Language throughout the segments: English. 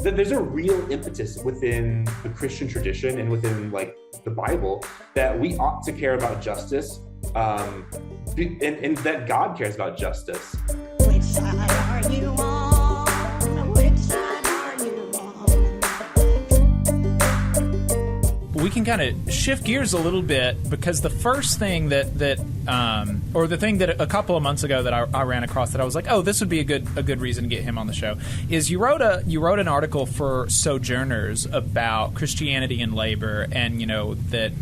there's a real impetus within the Christian tradition and within like the Bible that we ought to care about justice, and that God cares about justice. Which side are you on? Which side are you on? We can kind of shift gears a little bit, because the first thing or the thing that a couple of months ago that I ran across that I was like, oh, this would be a good reason to get him on the show, is you wrote an article for Sojourners about Christianity and labor, and that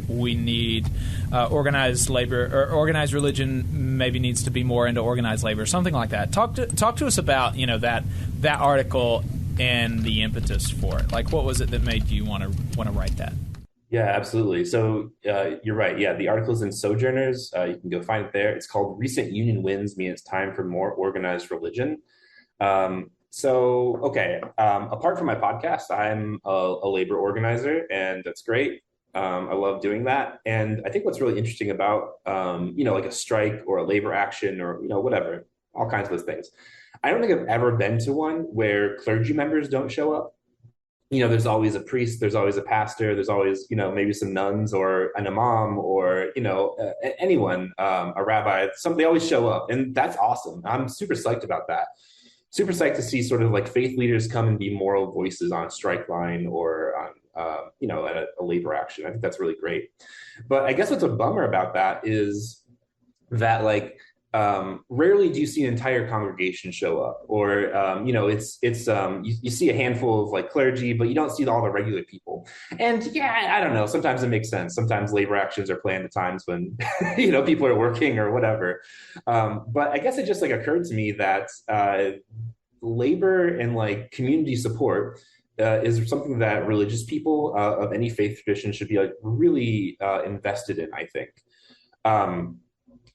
we need organized labor, or organized religion maybe needs to be more into organized labor, something like that. Talk to us about that article and the impetus for it. Like, what was it that made you want to write that? Yeah, absolutely. So you're right. Yeah, the article's in Sojourners. You can go find it there. It's called "Recent Union Wins Mean It's Time for More Organized Religion." Apart from my podcast, I'm a labor organizer, and that's great. I love doing that. And I think what's really interesting about, like a strike or a labor action or, whatever, all kinds of those things. I don't think I've ever been to one where clergy members don't show up. There's always a priest, there's always a pastor, there's always, maybe some nuns or an imam or, anyone, a rabbi, they always show up. And that's awesome. I'm super psyched about that. Super psyched to see sort of like faith leaders come and be moral voices on a strike line or on, at a labor action. I think that's really great. But I guess what's a bummer about that is that rarely do you see an entire congregation show up, or you see a handful of like clergy, but you don't see all the regular people. And yeah, I don't know. Sometimes it makes sense. Sometimes labor actions are planned at times when people are working or whatever. But I guess it just like occurred to me that labor and like community support is something that religious people of any faith tradition should be like really invested in, I think.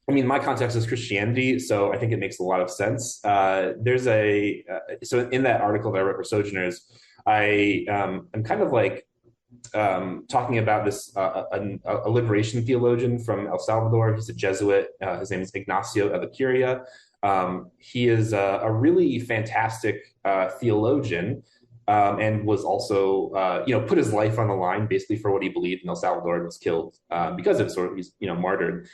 My context is Christianity, so I think it makes a lot of sense. So in that article that I wrote for Sojourners, I'm kind of like talking about this a liberation theologian from El Salvador. He's a Jesuit. His name is Ignacio Ellacuria. He is a really fantastic theologian. And was also, put his life on the line basically for what he believed in El Salvador, and was killed because of it. He's, martyred.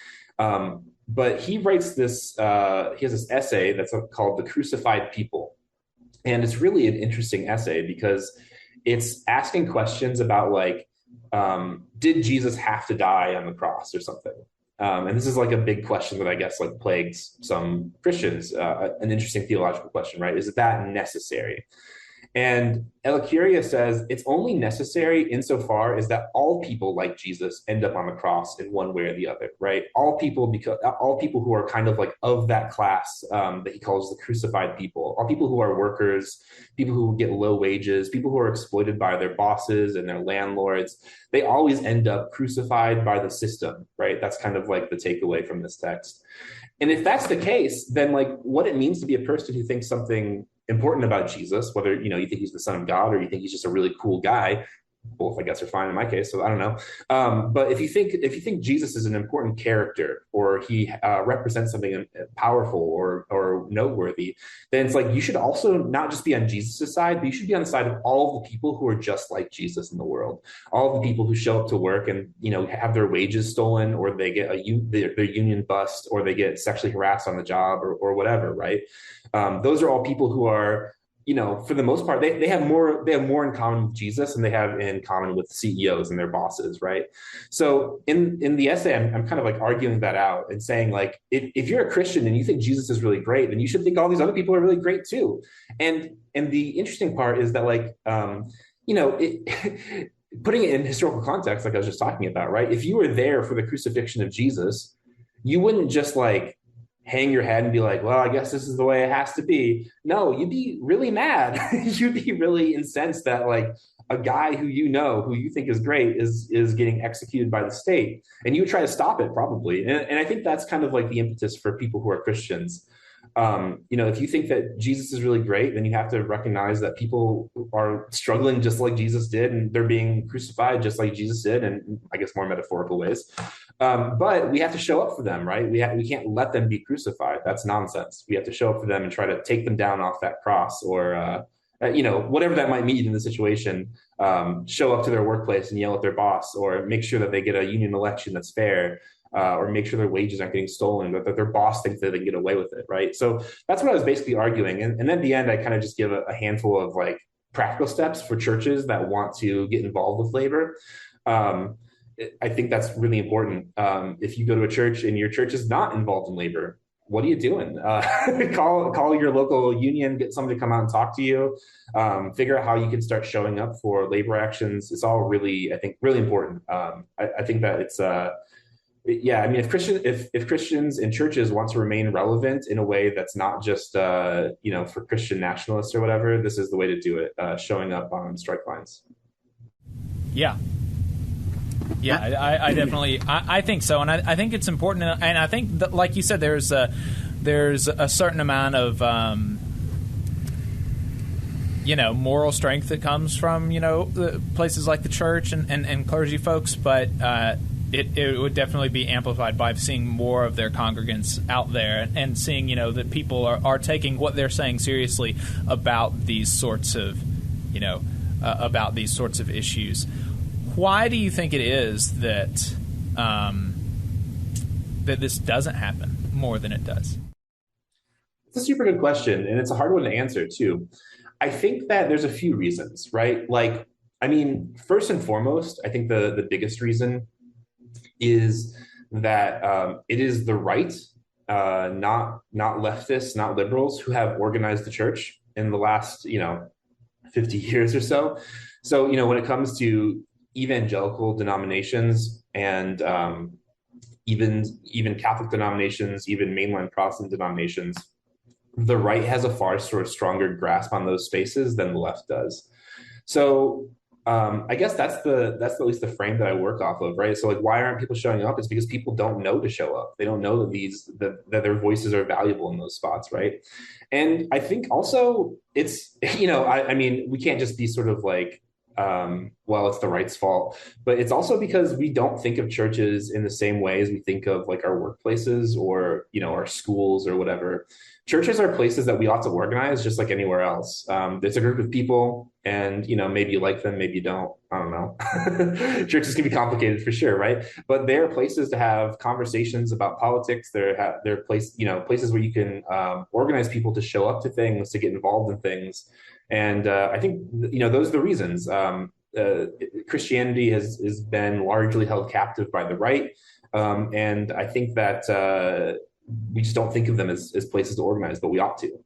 But he writes this, he has this essay that's called "The Crucified People." And it's really an interesting essay because it's asking questions about did Jesus have to die on the cross or something? And this is like a big question that I guess like plagues some Christians, an interesting theological question, right? Is that necessary? And Ellacuria says it's only necessary insofar as that all people like Jesus end up on the cross in one way or the other, right? All people who are kind of like of that class that he calls the crucified people, all people who are workers, people who get low wages, people who are exploited by their bosses and their landlords, they always end up crucified by the system, right? That's kind of like the takeaway from this text. And if that's the case, then like what it means to be a person who thinks something important about Jesus, whether you think he's the Son of God or you think he's just a really cool guy, both I guess are fine in my case, so I don't know. But if you think Jesus is an important character, or he represents something powerful or noteworthy, then it's like you should also not just be on Jesus' side, but you should be on the side of all of the people who are just like Jesus in the world. All of the people who show up to work and have their wages stolen, or they get their union bust, or they get sexually harassed on the job, or whatever, right? Those are all people who are, for the most part, they have more in common with Jesus than they have in common with CEOs and their bosses, right? So in the essay, I'm kind of like arguing that out and saying like, if you're a Christian and you think Jesus is really great, then you should think all these other people are really great too. And the interesting part is that putting it in historical context, like I was just talking about, right? If you were there for the crucifixion of Jesus, you wouldn't just like hang your head and be like, well, I guess this is the way it has to be. No, you'd be really mad. You'd be really incensed that like a guy who you think is great is getting executed by the state, and you would try to stop it probably. And I think that's kind of like the impetus for people who are Christians. If you think that Jesus is really great, then you have to recognize that people are struggling just like Jesus did, and they're being crucified just like Jesus did, and I guess more metaphorical ways. But we have to show up for them, right? We can't let them be crucified. That's nonsense. We have to show up for them and try to take them down off that cross, or whatever that might mean in the situation, show up to their workplace and yell at their boss, or make sure that they get a union election that's fair, or make sure their wages aren't getting stolen, but that their boss thinks that they can get away with it, right? So that's what I was basically arguing. And then at the end, I kind of just give a handful of like practical steps for churches that want to get involved with labor. I think that's really important. If you go to a church and your church is not involved in labor, what are you doing? Call your local union, get someone to come out and talk to you, figure out how you can start showing up for labor actions. It's all really, I think, really important. I think that it's, yeah, I mean, if Christians and churches want to remain relevant in a way that's not just, for Christian nationalists or whatever, this is the way to do it, showing up on strike lines. Yeah. Yeah, I definitely, I think so, and I think it's important, and I think that, like you said, there's a certain amount of moral strength that comes from places like the church and clergy folks, but it would definitely be amplified by seeing more of their congregants out there and seeing that people are taking what they're saying seriously about these sorts of issues. Why do you think it is that that this doesn't happen more than it does? It's a super good question, and it's a hard one to answer too. I think that there's a few reasons, right? Like, I mean, first and foremost, I think the biggest reason is that it is the right, not leftists, not liberals, who have organized the church in the last 50 years or so. So when it comes to evangelical denominations and even Catholic denominations, even mainline Protestant denominations, the right has a far sort of stronger grasp on those spaces than the left does. So I guess that's at least the frame that I work off of, right? So like, why aren't people showing up? It's because people don't know to show up. They don't know that that their voices are valuable in those spots, right? And I think also it's I mean, we can't just be sort of like, well, it's the right's fault, but it's also because we don't think of churches in the same way as we think of like our workplaces or our schools or whatever. Churches are places that we ought to organize just like anywhere else. It's a group of people, and maybe you like them, maybe you don't. I don't know. Churches can be complicated for sure, right? But they're places to have conversations about politics. They're places where you can organize people to show up to things, to get involved in things. And I think those are the reasons. Christianity has been largely held captive by the right, and I think that we just don't think of them as places to organize, but we ought to.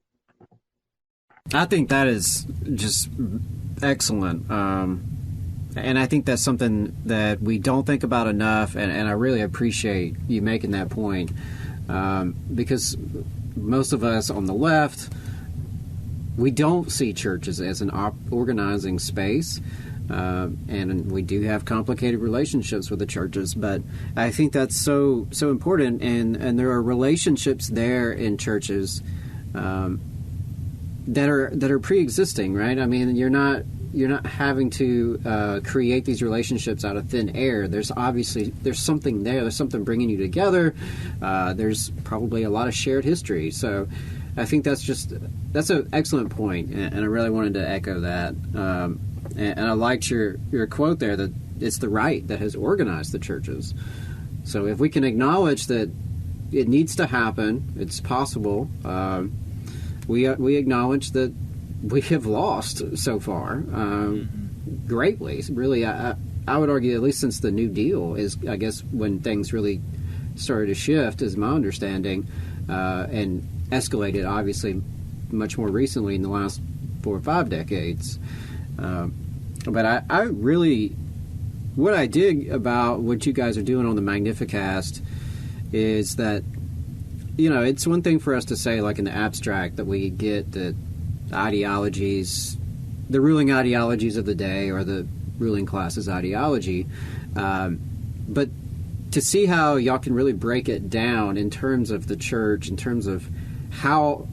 I think that is just excellent. And I think that's something that we don't think about enough, and I really appreciate you making that point, because most of us on the left, we don't see churches as an organizing space, and we do have complicated relationships with the churches, but I think that's so important, and there are relationships there in churches that are pre-existing, right? I mean, you're not having to create these relationships out of thin air. There's something there. There's something bringing you together. There's probably a lot of shared history. So I think that's an excellent point, and I really wanted to echo that. And I liked your quote there that it's the right that has organized the churches. So if we can acknowledge that it needs to happen, it's possible. We acknowledge that we have lost so far greatly. Really, I would argue, at least since the New Deal is, I guess, when things really started to shift, is my understanding, and escalated, obviously, much more recently in the last 4 or 5 decades. But I really, what I dig about what you guys are doing on the Magnificast is that, it's one thing for us to say, like in the abstract, that we get the ideologies, the ruling ideologies of the day, or the ruling class's ideology, but to see how y'all can really break it down in terms of the church, in terms of how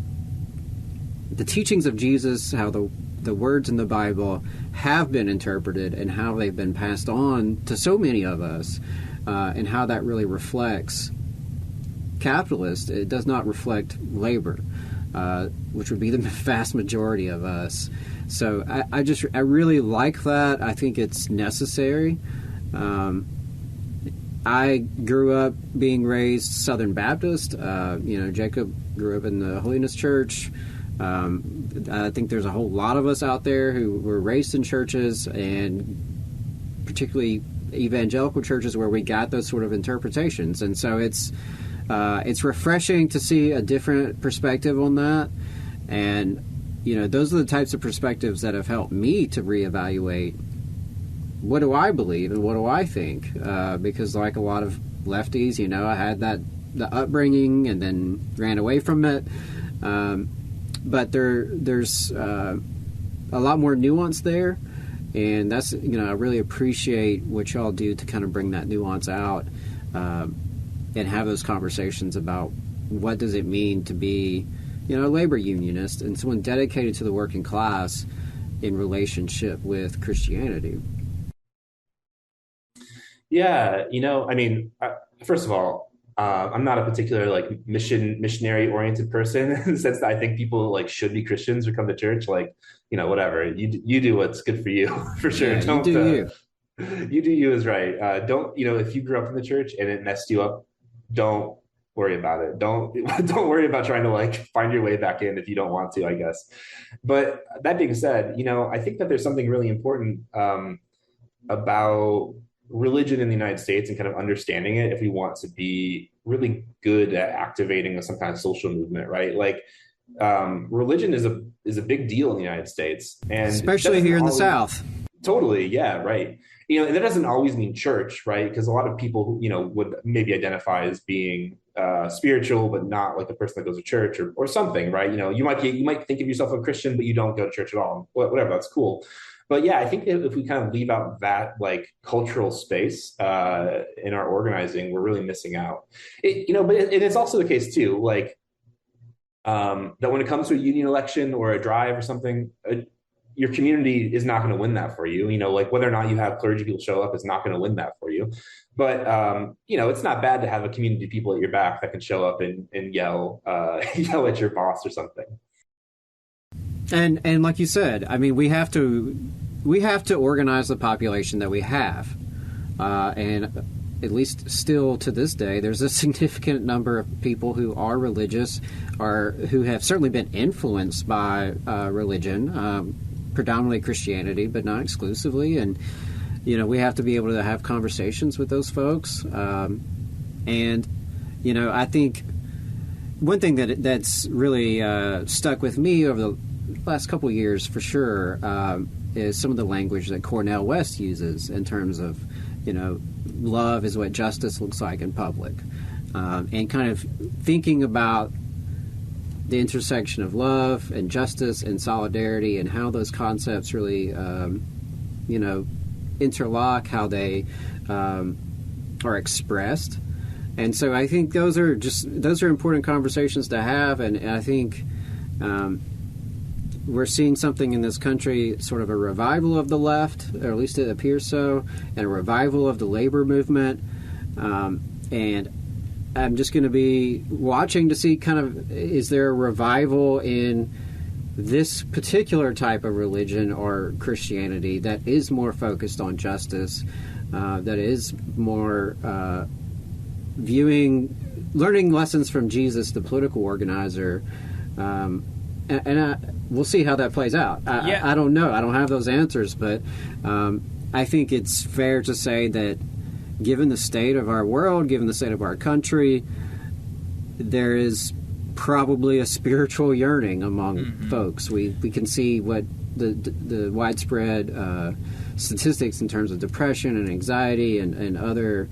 the teachings of Jesus, how the words in the Bible have been interpreted and how they've been passed on to so many of us, and how that really reflects capitalist. It does not reflect labor, which would be the vast majority of us. So I really like that. I think it's necessary. I grew up being raised Southern Baptist. Jacob grew up in the Holiness Church. I think there's a whole lot of us out there who were raised in churches, and particularly evangelical churches, where we got those sort of interpretations. And so it's refreshing to see a different perspective on that. And those are the types of perspectives that have helped me to reevaluate what do I believe and what do I think? Because like a lot of lefties, I had the upbringing and then ran away from it. But there's a lot more nuance there, and that's I really appreciate what y'all do to kind of bring that nuance out and have those conversations about what does it mean to be a labor unionist and someone dedicated to the working class in relationship with Christianity. Yeah, first of all, I'm not a particular missionary oriented person in the sense that I think people should be Christians or come to church. Whatever you do what's good for you for sure. Yeah, Don't you do you. You do you is right. Don't if you grew up in the church and it messed you up, don't worry about it. Don't worry about trying to find your way back in if you don't want to, I guess. But that being said, I think that there's something really important about religion in the United States and kind of understanding it if we want to be really good at activating some kind of social movement, right? Religion is a big deal in the United States, and especially here in the South. Totally, yeah, right. And that doesn't always mean church, right? Because a lot of people, would maybe identify as being spiritual, but not like the person that goes to church or something, right? You might think of yourself a Christian, but you don't go to church at all. Whatever, that's cool. But yeah, I think that if we kind of leave out that cultural space in our organizing, we're really missing out. But it's also the case too, that when it comes to a union election or a drive or something, your community is not going to win that for you. Whether or not you have clergy people show up is not going to win that for you. But it's not bad to have a community of people at your back that can show up and yell yell at your boss or something. And like you said, I mean, we have to organize the population that we have, and at least still to this day, there's a significant number of people who are religious, or who have certainly been influenced by religion, predominantly Christianity, but not exclusively. And we have to be able to have conversations with those folks. And I think one thing that's really stuck with me over the last couple of years, for sure, is some of the language that Cornel West uses in terms of, love is what justice looks like in public, and kind of thinking about the intersection of love and justice and solidarity and how those concepts really, interlock, how they are expressed. And so I think those are important conversations to have, and I think we're seeing something in this country, sort of a revival of the left, or at least it appears so, and a revival of the labor movement. And I'm just going to be watching to see kind of, is there a revival in this particular type of religion or Christianity that is more focused on justice, that is more learning lessons from Jesus, the political organizer, we'll see how that plays out. I don't know. I don't have those answers, but I think it's fair to say that given the state of our world, given the state of our country, there is probably a spiritual yearning among folks. We can see what the widespread statistics in terms of depression and anxiety and other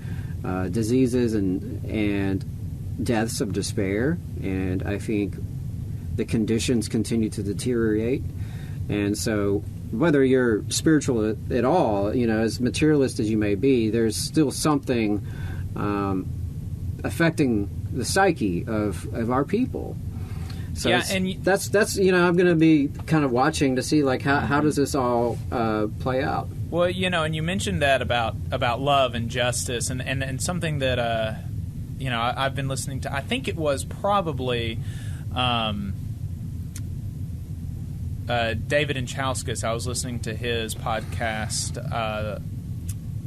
diseases and deaths of despair, and I think the conditions continue to deteriorate. And so whether you're spiritual at all, as materialist as you may be, there's still something affecting the psyche of our people. So that's I'm going to be kind of watching to see how does this all play out. Well, and you mentioned that about love and justice, and something that I've been listening to. I think it was probably David Inchauskas. I was listening to his podcast,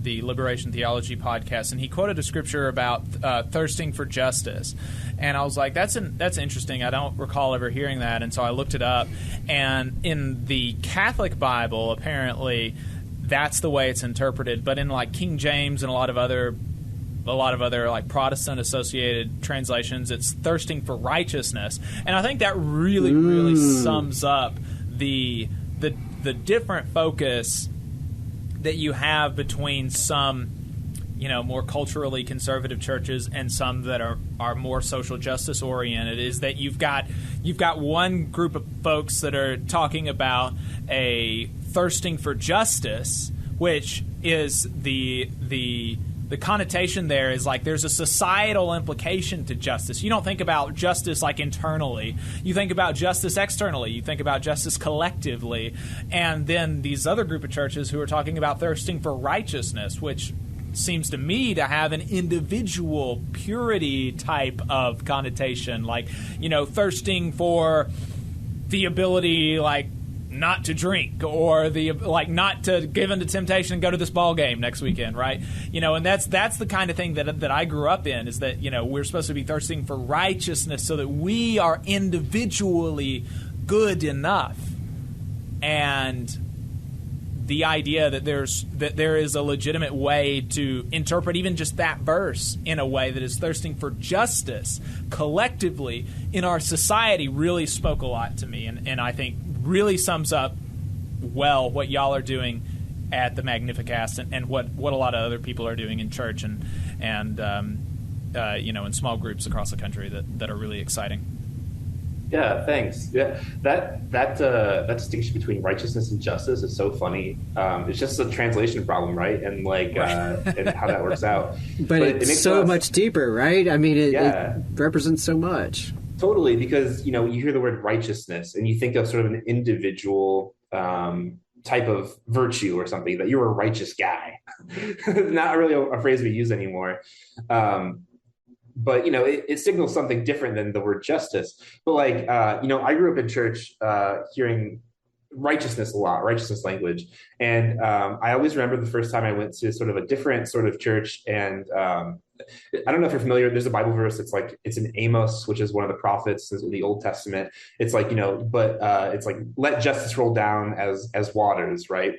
the Liberation Theology podcast, and he quoted a scripture about thirsting for justice. And I was like, that's interesting. I don't recall ever hearing that. And so I looked it up. And in the Catholic Bible, apparently, that's the way it's interpreted. But in like King James and a lot of other like Protestant associated translations, it's thirsting for righteousness. And I think that really sums up the different focus that you have between some, more culturally conservative churches and some that are more social justice oriented, is that you've got one group of folks that are talking about a thirsting for justice, which is the connotation there is like there's a societal implication to justice. You don't think about justice like internally. You think about justice externally. You think about justice collectively. And then these other group of churches who are talking about thirsting for righteousness, which seems to me to have an individual purity type of connotation, like, thirsting for the ability, like, not to drink, or not to give into temptation and go to this ball game next weekend, right? And that's the kind of thing that I grew up in, is that, we're supposed to be thirsting for righteousness so that we are individually good enough. And the idea that there is a legitimate way to interpret even just that verse in a way that is thirsting for justice collectively in our society really spoke a lot to me, and I think really sums up well what y'all are doing at the Magnificast and what a lot of other people are doing in church and in small groups across the country that are really exciting. Yeah, thanks. Yeah, that distinction between righteousness and justice is so funny. It's just a translation problem, right? And and how that works out. But it makes so much deeper, right? I mean, it represents so much. Totally, because you hear the word righteousness and you think of sort of an individual type of virtue or something, that you're a righteous guy. Not really a phrase we use anymore. But it signals something different than the word justice. But I grew up in church hearing righteousness a lot, righteousness language, and I always remember the first time I went to sort of a different sort of church, and I don't know if you're familiar. There's a Bible verse. It's in Amos, which is one of the prophets in the Old Testament. It's like, it's like, let justice roll down as waters, right?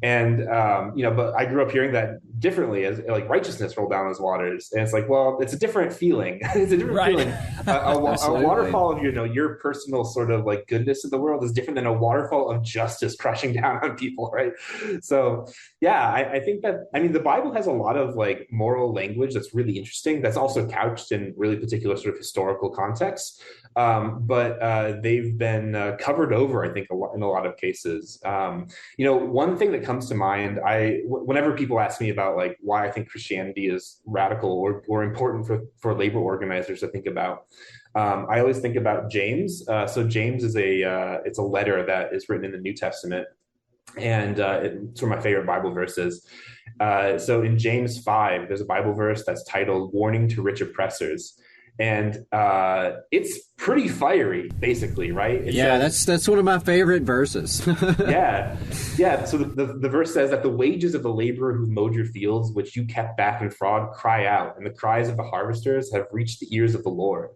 And but I grew up hearing that differently, as like righteousness roll down as waters, and it's like, well, it's a different feeling. It's a different feeling. A waterfall of your personal sort of like goodness in the world is different than a waterfall of justice crashing down on people, right? So yeah, I think that, the Bible has a lot of like moral language that's really interesting, that's also couched in really particular sort of historical contexts, but they've been covered over, I think, in a lot of cases. One thing that comes to mind, whenever people ask me about like why I think Christianity is radical or important for labor organizers to think about, I always think about James. So James is it's a letter that is written in the New Testament, and it's one of my favorite Bible verses. So in James 5, there's a Bible verse that's titled "Warning to Rich Oppressors," and it's pretty fiery, basically, right? That's one of my favorite verses. yeah. So the verse says that the wages of the laborer who mowed your fields, which you kept back in fraud, cry out, and the cries of the harvesters have reached the ears of the Lord.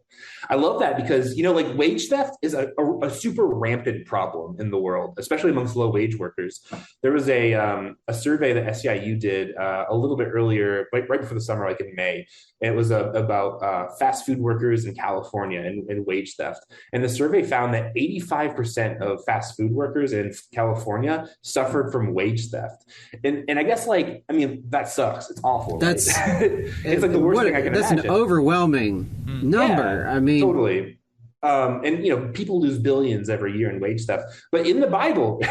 I love that because, wage theft is a super rampant problem in the world, especially amongst low-wage workers. There was a survey that SEIU did a little bit earlier, right before the summer, like in May. And it was about fast food workers in California and wage theft. And the survey found that 85% of fast food workers in California suffered from wage theft. And I guess, that sucks. It's awful. That's it's like the worst thing I can imagine. That's an overwhelming number. Yeah, totally. And people lose billions every year in wage theft. But in the Bible,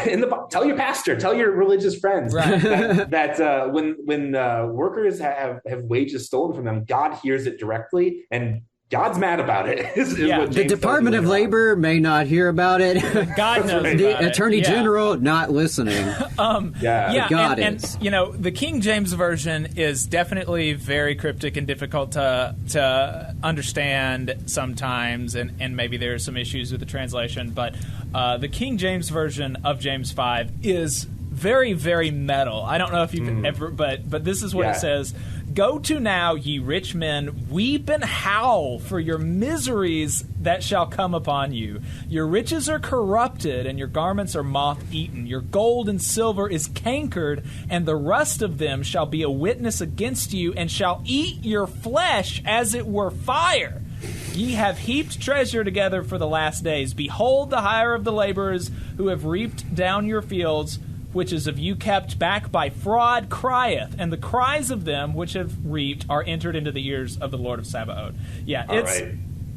tell your pastor, tell your religious friends that when workers have wages stolen from them, God hears it directly, and God's mad about it. The Department of Labor may not hear about it. God knows. The Attorney General not listening. God is. And the King James version is definitely very cryptic and difficult to understand sometimes, and maybe there are some issues with the translation. But The King James version of James 5 is very, very metal. I don't know if you've ever, but this is what it says. Go to now, ye rich men, weep and howl for your miseries that shall come upon you. Your riches are corrupted, and your garments are moth-eaten. Your gold and silver is cankered, and the rust of them shall be a witness against you, and shall eat your flesh as it were fire. Ye have heaped treasure together for the last days. Behold, the hire of the laborers who have reaped down your fields, which is of you kept back by fraud, crieth, and the cries of them which have reaped are entered into the ears of the Lord of Sabaoth. Yeah, it's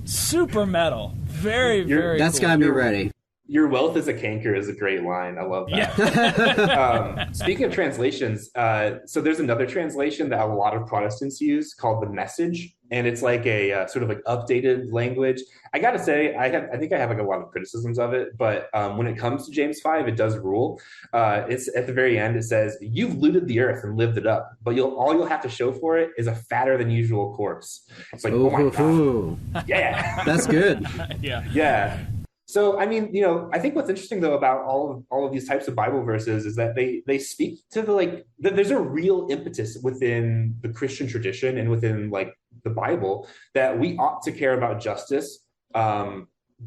super metal. Very, very That's cool. got me ready. Your wealth is a canker is a great line. I love that. Speaking of translations, so there's another translation that a lot of Protestants use called the Message, and it's like a sort of like updated language. I gotta say, I think I have like a lot of criticisms of it, but when it comes to James 5, it does rule. It's at the very end. It says, "You've looted the earth and lived it up, but all you'll have to show for it is a fatter than usual corpse." It's like, oh my god, yeah, that's good. yeah. So, I mean, I think what's interesting though about all of these types of Bible verses is that they speak to there's a real impetus within the Christian tradition and within like the Bible that we ought to care about justice, and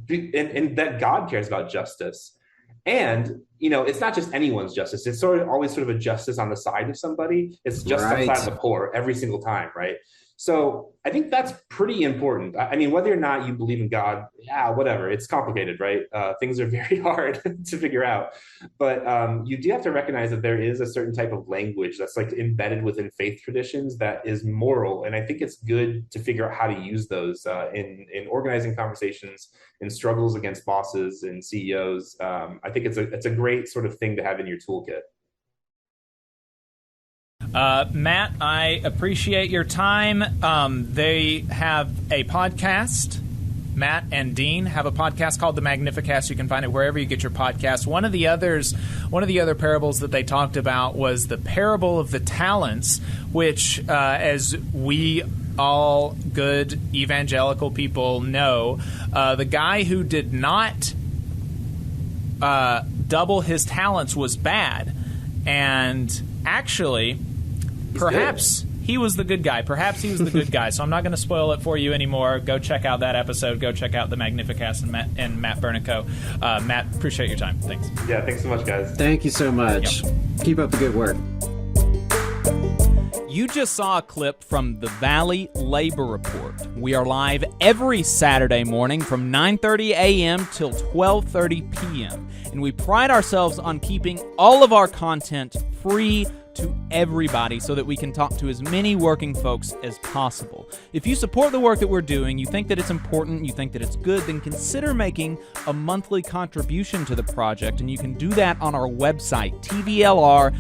that God cares about justice. And, it's not just anyone's justice. It's always sort of a justice on the side of somebody. It's just on the side of the poor every single time, right? So I think that's pretty important. I mean, whether or not you believe in God, whatever. It's complicated, right? Things are very hard to figure out. But you do have to recognize that there is a certain type of language that's like embedded within faith traditions that is moral. And I think it's good to figure out how to use those in organizing conversations, in struggles against bosses and CEOs. I think it's a great sort of thing to have in your toolkit. Matt, I appreciate your time. They have a podcast. Matt and Dean have a podcast called the Magnificast. You can find it wherever you get your podcasts. One of the other parables that they talked about was the parable of the talents, which, as we all good evangelical people know, the guy who did not double his talents was bad. And actually, perhaps he was the good guy. Perhaps he was the good guy. So I'm not going to spoil it for you anymore. Go check out that episode. Go check out the Magnificast and Matt Bernico. Matt, appreciate your time. Thanks. Yeah, thanks so much, guys. Thank you so much. Keep up the good work. You just saw a clip from the Valley Labor Report. We are live every Saturday morning from 9:30 a.m. till 12:30 p.m. And we pride ourselves on keeping all of our content free to everybody so that we can talk to as many working folks as possible. If you support the work that we're doing, you think that it's important, you think that it's good, then consider making a monthly contribution to the project, and you can do that on our website, tvlr.fm.